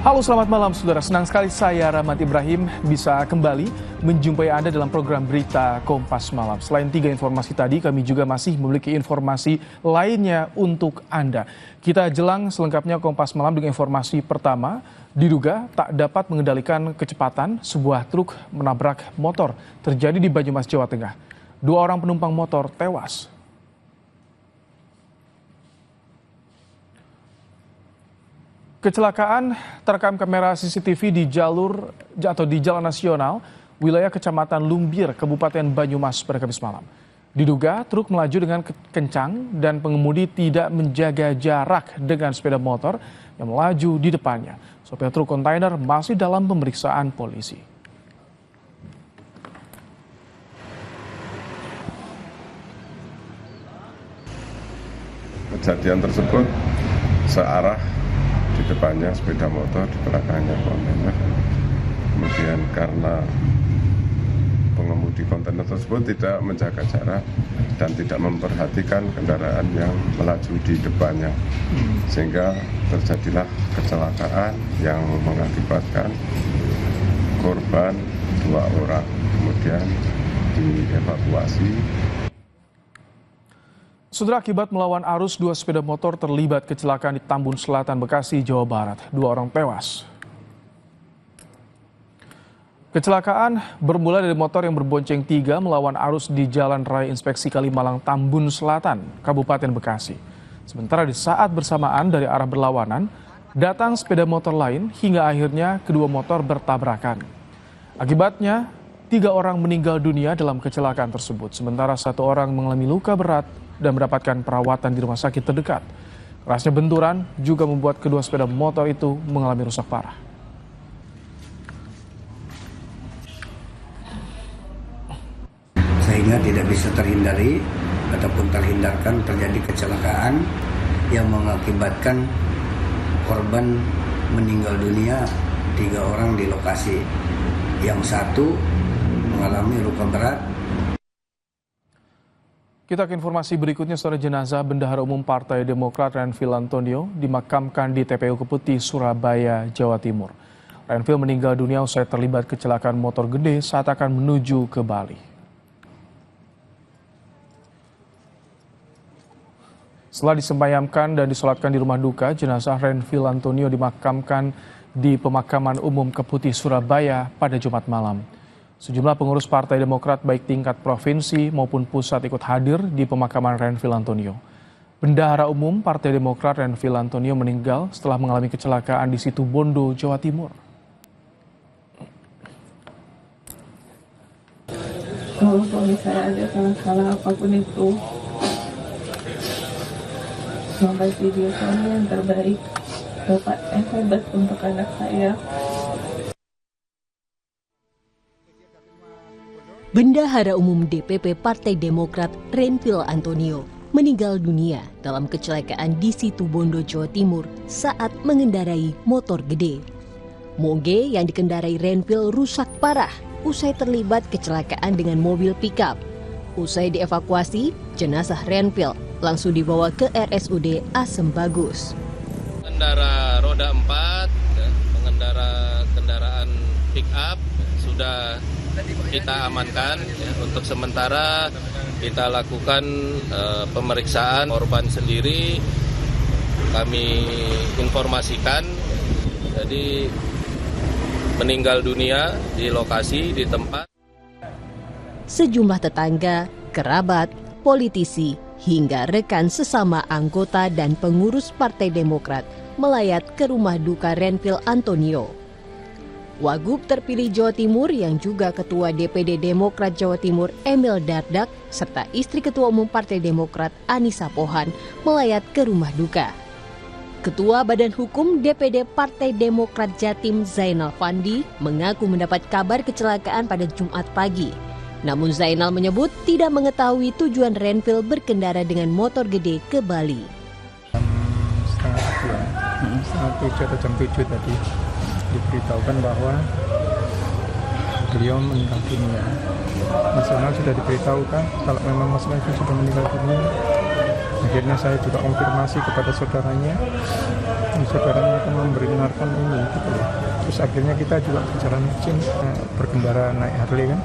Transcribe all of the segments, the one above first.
Halo, selamat malam saudara. Senang sekali saya Rahmat Ibrahim bisa kembali menjumpai Anda dalam program Berita Kompas Malam. Selain 3 informasi tadi, kami juga masih memiliki informasi lainnya untuk Anda. Kita jelang selengkapnya Kompas Malam dengan informasi pertama. Diduga tak dapat mengendalikan kecepatan, sebuah truk menabrak motor terjadi di Banyumas, Jawa Tengah. 2 orang penumpang motor tewas. Kecelakaan terekam kamera CCTV di jalur atau di Jalan Nasional wilayah Kecamatan Lumbir, Kabupaten Banyumas pada Kamis malam. Diduga truk melaju dengan kencang dan pengemudi tidak menjaga jarak dengan sepeda motor yang melaju di depannya. Sopir truk kontainer masih dalam pemeriksaan polisi. Kejadian tersebut searah, di depannya sepeda motor, di belakangnya kontainer. Kemudian karena pengemudi kontainer tersebut tidak menjaga jarak dan tidak memperhatikan kendaraan yang melaju di depannya, sehingga terjadilah kecelakaan yang mengakibatkan korban 2 orang, kemudian dievakuasi. Saudara, akibat melawan arus, 2 sepeda motor terlibat kecelakaan di Tambun Selatan, Bekasi, Jawa Barat. 2 orang tewas. Kecelakaan bermula dari motor yang berbonceng 3 melawan arus di Jalan Raya Inspeksi Kalimalang, Tambun Selatan, Kabupaten Bekasi. Sementara di saat bersamaan dari arah berlawanan, datang sepeda motor lain hingga akhirnya kedua motor bertabrakan. Akibatnya, 3 orang meninggal dunia dalam kecelakaan tersebut. Sementara 1 orang mengalami luka berat dan mendapatkan perawatan di rumah sakit terdekat. Kerasnya benturan juga membuat kedua sepeda motor itu mengalami rusak parah. Sehingga tidak bisa terhindari ataupun terhindarkan terjadi kecelakaan yang mengakibatkan korban meninggal dunia 3 orang di lokasi. Yang 1 mengalami luka berat. Kita ke informasi berikutnya, saudara. Jenazah Bendahara Umum Partai Demokrat Renvil Antonio dimakamkan di TPU Keputih, Surabaya, Jawa Timur. Renvil meninggal dunia usai terlibat kecelakaan motor gede saat akan menuju ke Bali. Setelah disemayamkan dan disolatkan di rumah duka, jenazah Renvil Antonio dimakamkan di Pemakaman Umum Keputih, Surabaya pada Jumat malam. Sejumlah pengurus Partai Demokrat baik tingkat provinsi maupun pusat ikut hadir di pemakaman Renvil Antonio. Bendahara Umum Partai Demokrat Renvil Antonio meninggal setelah mengalami kecelakaan di Situbondo, Jawa Timur. Kalau suami saya ada salah-salah apapun itu, sampai video suami yang terbaik, bapak yang hebat untuk anak saya. Bendahara Umum DPP Partai Demokrat Renvil Antonio meninggal dunia dalam kecelakaan di Situbondo, Jawa Timur saat mengendarai motor gede. Moge yang dikendarai Renvil rusak parah usai terlibat kecelakaan dengan mobil pickup. Usai dievakuasi, jenazah Renvil langsung dibawa ke RSUD Asem Bagus. Pengendara roda 4, pengendara kendaraan pickup sudah kita amankan. Untuk sementara kita lakukan pemeriksaan korban sendiri. Kami informasikan, jadi meninggal dunia di lokasi, di tempat. Sejumlah tetangga, kerabat, politisi, hingga rekan sesama anggota dan pengurus Partai Demokrat melayat ke rumah duka Renvil Antonio. Wagub terpilih Jawa Timur yang juga Ketua DPD Demokrat Jawa Timur Emil Dardak serta istri Ketua Umum Partai Demokrat Anissa Pohan melayat ke rumah duka. Ketua Badan Hukum DPD Partai Demokrat Jatim Zainal Fandi mengaku mendapat kabar kecelakaan pada Jumat pagi. Namun Zainal menyebut tidak mengetahui tujuan Renvil berkendara dengan motor gede ke Bali. Setengah 7 atau jam 7 tadi diberitahukan bahwa beliau meninggal dunia. Mas Zainal sudah diberitahukan kalau memang Mas Renvil sudah meninggal dunia, Akhirnya saya juga konfirmasi kepada saudaranya, dan saudaranya itu membenarkan ini gitu loh. Terus akhirnya kita juga berjalan berkendara naik Harley kan.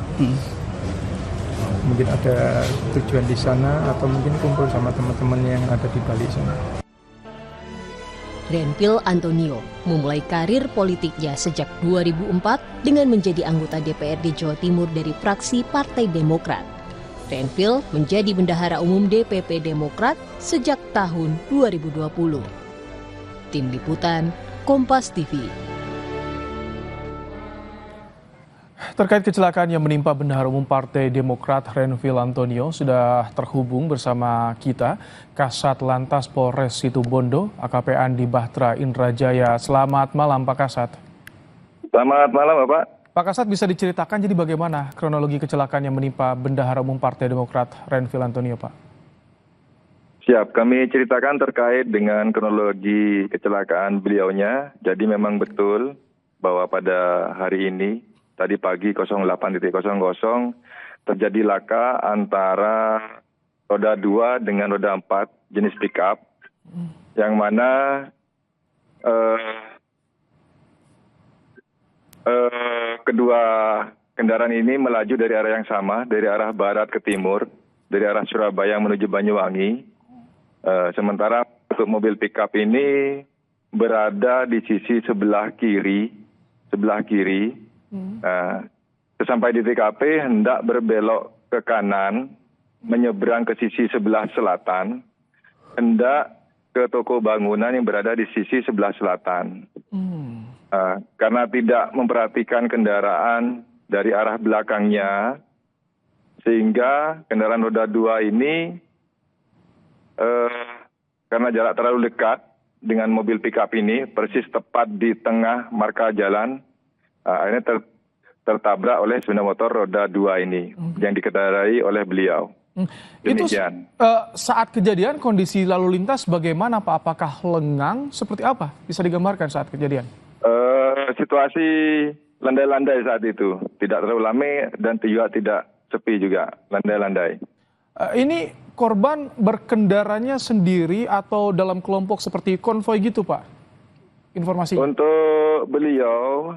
Mungkin ada tujuan di sana atau mungkin kumpul sama teman-teman yang ada di Bali sana. Renvil Antonio memulai karir politiknya sejak 2004 dengan menjadi anggota DPRD Jawa Timur dari fraksi Partai Demokrat. Renvil menjadi bendahara umum DPP Demokrat sejak tahun 2020. Tim Liputan, Kompas TV. Terkait kecelakaan yang menimpa bendahara umum Partai Demokrat Renvil Antonio, sudah terhubung bersama kita Kasat Lantas Polres Situbondo, AKP Andi Bahtra Indrajaya. Selamat malam Pak Kasat. Selamat malam Bapak. Pak Kasat, bisa diceritakan jadi bagaimana kronologi kecelakaan yang menimpa bendahara umum Partai Demokrat Renvil Antonio, Pak? Siap, kami ceritakan terkait dengan kronologi kecelakaan beliaunya. Jadi memang betul bahwa pada hari ini, tadi pagi 08.00 terjadi laka antara roda 2 dengan roda 4 jenis pickup, yang mana kedua kendaraan ini melaju dari arah yang sama, dari arah barat ke timur, dari arah Surabaya menuju Banyuwangi. Sementara untuk mobil pickup ini berada di sisi sebelah kiri. Sampai di TKP hendak berbelok ke kanan, menyeberang ke sisi sebelah selatan, hendak ke toko bangunan yang berada di sisi sebelah selatan. Karena tidak memperhatikan kendaraan dari arah belakangnya, sehingga kendaraan roda 2 ini karena jarak terlalu dekat dengan mobil pickup ini, persis tepat di tengah marka jalan, akhirnya tertabrak oleh sepeda motor roda 2 ini yang dikendarai oleh beliau. Demikian. Itu saat kejadian kondisi lalu lintas bagaimana Pak? Apakah lengang? Seperti apa? Bisa digambarkan saat kejadian? Situasi landai-landai saat itu, tidak terlalu ramai dan juga tidak sepi juga, landai-landai. Ini korban berkendaranya sendiri atau dalam kelompok seperti konvoi gitu Pak? Informasi. Untuk beliau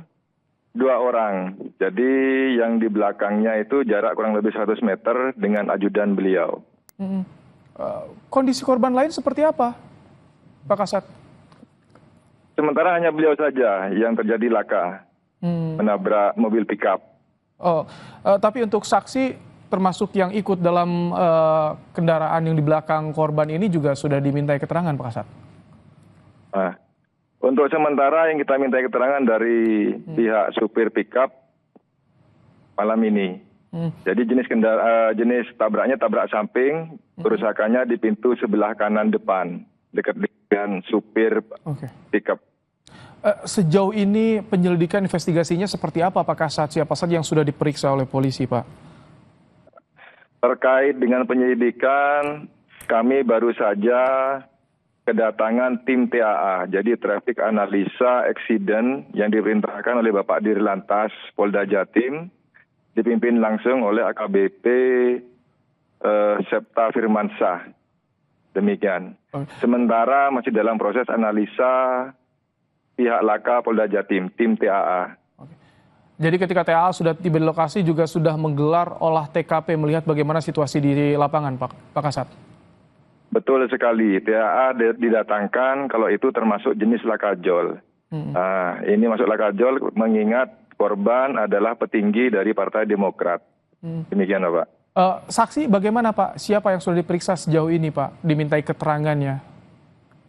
2 orang, jadi yang di belakangnya itu jarak kurang lebih 100 meter dengan ajudan beliau. Kondisi korban lain seperti apa Pak Kasat? Sementara hanya beliau saja yang terjadi laka, menabrak mobil pickup. Tapi untuk saksi termasuk yang ikut dalam kendaraan yang di belakang korban ini juga sudah dimintai keterangan Pak Kasat? Untuk sementara yang kita minta keterangan dari pihak supir pickup malam ini. Jadi jenis tabraknya tabrak samping, kerusakannya di pintu sebelah kanan depan, dekat dengan supir pickup. Sejauh ini penyelidikan investigasinya seperti apa Pak Kasat? Siapa saja yang sudah diperiksa oleh polisi Pak? Terkait dengan penyelidikan, kami baru saja kedatangan tim TAA, jadi Traffic Analisa Accident yang diperintahkan oleh Bapak Dirlantas Polda Jatim, dipimpin langsung oleh AKBP Septa Firmansyah. Demikian. Sementara masih dalam proses analisa pihak Laka Polda Jatim, tim TAA. Jadi ketika TAA sudah tiba di lokasi juga sudah menggelar olah TKP melihat bagaimana situasi di lapangan Pak Kasat? Betul sekali, TAA didatangkan kalau itu termasuk jenis lakajol. Ini masuk lakajol mengingat korban adalah petinggi dari Partai Demokrat. Demikian Pak. Saksi bagaimana Pak? Siapa yang sudah diperiksa sejauh ini Pak? Dimintai keterangannya?